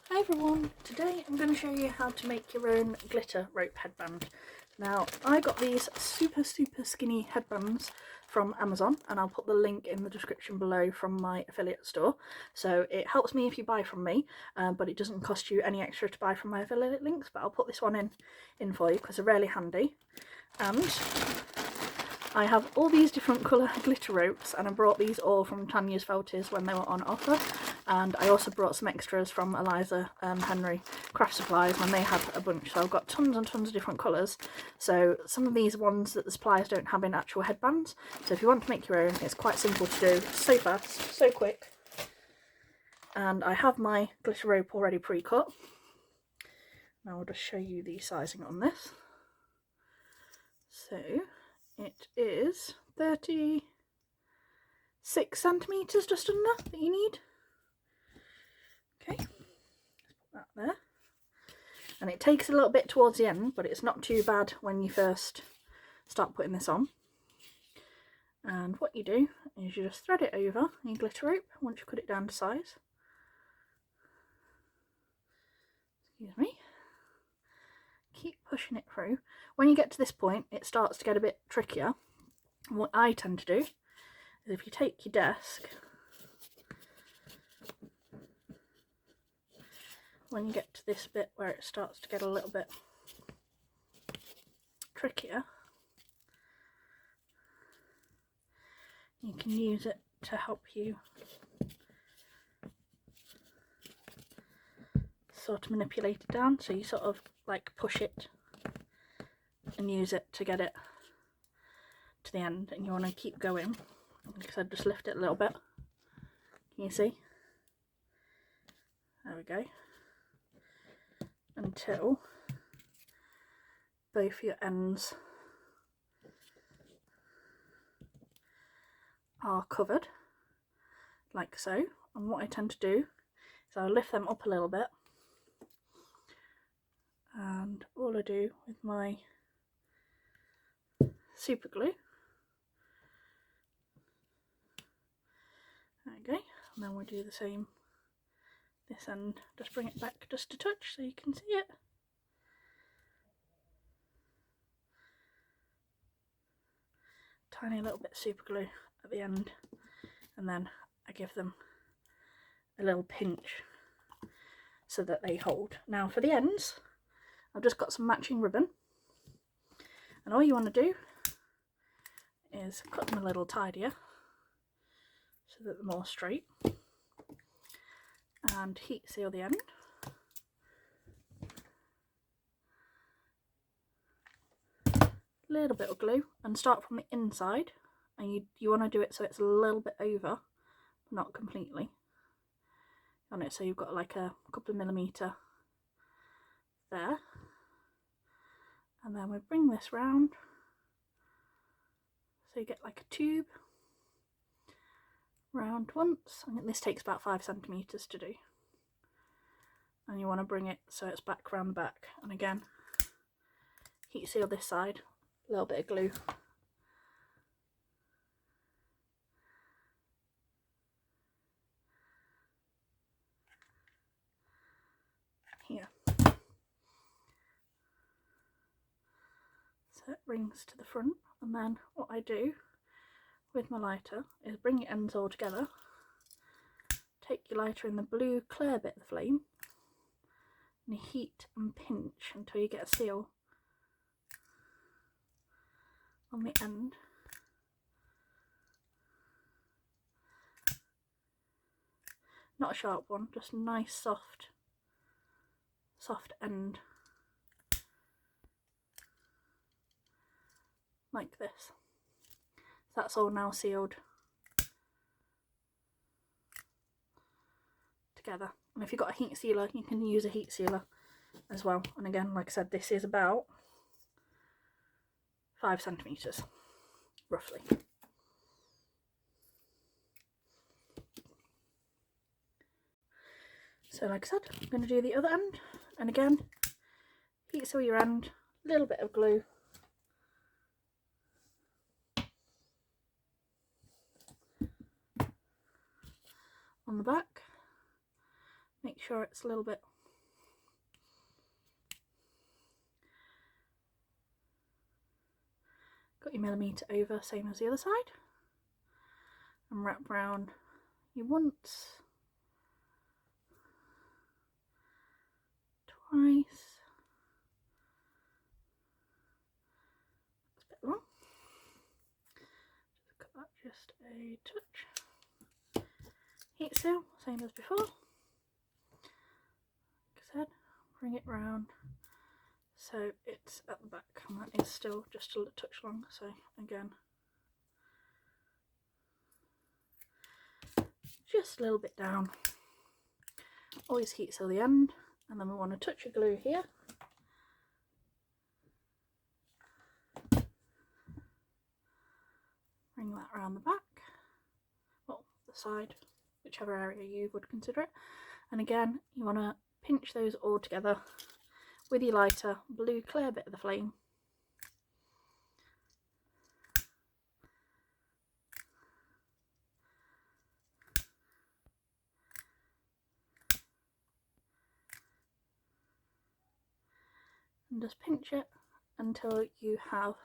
Hi everyone, today I'm going to show you how to make your own glitter rope headband. Now I got these super skinny headbands from Amazon, and I'll put the link in the description below from my affiliate store. So it helps me if you buy from me, but it doesn't cost you any extra to buy from my affiliate links, but I'll put this one in for you because they're really handy. And I have all these different colour glitter ropes, and I brought these all from Tanya's Felties when they were on offer. And I also brought some extras from Eliza Henry Craft Supplies when they had a bunch. So I've got tons and tons of different colours. So some of these ones that the suppliers don't have in actual headbands. So if you want to make your own, it's quite simple to do. It's so fast, so quick. And I have my glitter rope already pre-cut. Now I'll just show you the sizing on this. So it is 36 centimetres just under that you need. Okay, let's put that there. And it takes a little bit towards the end, but it's not too bad when you first start putting this on. And what you do is you just thread it over your glitter rope once you cut it down to size. Excuse me. Keep pushing it through. When you get to this point, it starts to get a bit trickier. And what I tend to do is if you take your desk, when you get to this bit where it starts to get a little bit trickier, you can use it to help you sort of manipulate it down. So you sort of like push it and use it to get it to the end, and you want to keep going. Like I said, just lift it a little bit. Can you see? There we go. Until both your ends are covered, like so. And what I tend to do is I'll lift them up a little bit, and all I do with my super glue, there we go, and then we'll do the same this end, just bring it back just a touch so you can see it. Tiny little bit of super glue at the end, and then I give them a little pinch so that they hold. Now for the ends, I've just got some matching ribbon, and all you want to do is cut them a little tidier so that they're more straight, and heat seal the end. Little bit of glue, and start from the inside, and you want to do it so it's a little bit over, not completely on it, so you've got like a couple of millimetre there, and then we bring this round so you get like a tube round once. I think this takes about 5 centimetres to do, and you want to bring it so it's back round the back, and again heat seal this side, a little bit of glue, here, so it rings to the front. And then what I do with my lighter is bring your ends all together, take your lighter in the blue clear bit of the flame, and you heat and pinch until you get a seal on the end. Not a sharp one, just a nice soft end, like this. So that's all now sealed together. And if you've got a heat sealer, you can use a heat sealer as well. And again, like I said, this is about 5 centimetres roughly. So like I said, I'm going to do the other end, and again, heat seal your end, a little bit of glue, on the back, make sure it's a little bit Got your millimetre over, same as the other side, and wrap round you once, twice. It's a bit long. Just cut that just a touch. Heat seal, same as before. Like I said, bring it round so it's at the back, and that is still just a touch long, so again just a little bit down. Always heat seal the end, and then we want a touch of glue here. Bring that around the back, well, the side, whichever area you would consider it. And again, you want to pinch those all together with your lighter, blue clear bit of the flame. And just pinch it until you have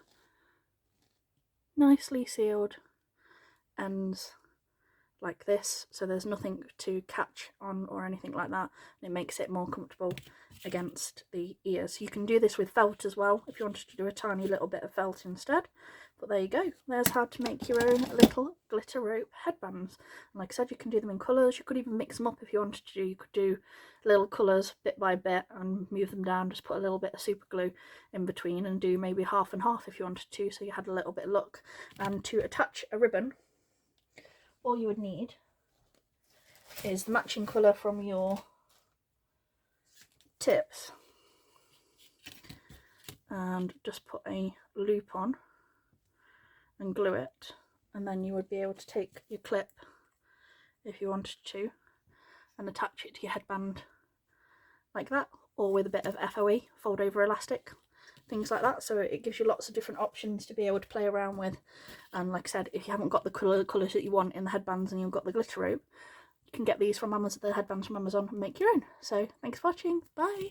nicely sealed ends like this, so there's nothing to catch on or anything like that, and it makes it more comfortable against the ears. You can do this with felt as well if you wanted to do a tiny little bit of felt instead. But there you go, there's how to make your own little glitter rope headbands. And like I said, you can do them in colours. You could even mix them up if you wanted to. You could do little colours bit by bit and move them down, just put a little bit of super glue in between and do maybe half and half if you wanted to, so you had a little bit of look. And to attach a ribbon, all you would need is the matching colour from your tips, and just put a loop on and glue it, and then you would be able to take your clip if you wanted to and attach it to your headband like that, or with a bit of FOE, fold over elastic, things like that. So it gives you lots of different options to be able to play around with. And like I said, if you haven't got the colours that you want in the headbands and you've got the glitter rope, you can get these from Amazon, the headbands from Amazon, and make your own. So thanks for watching, bye.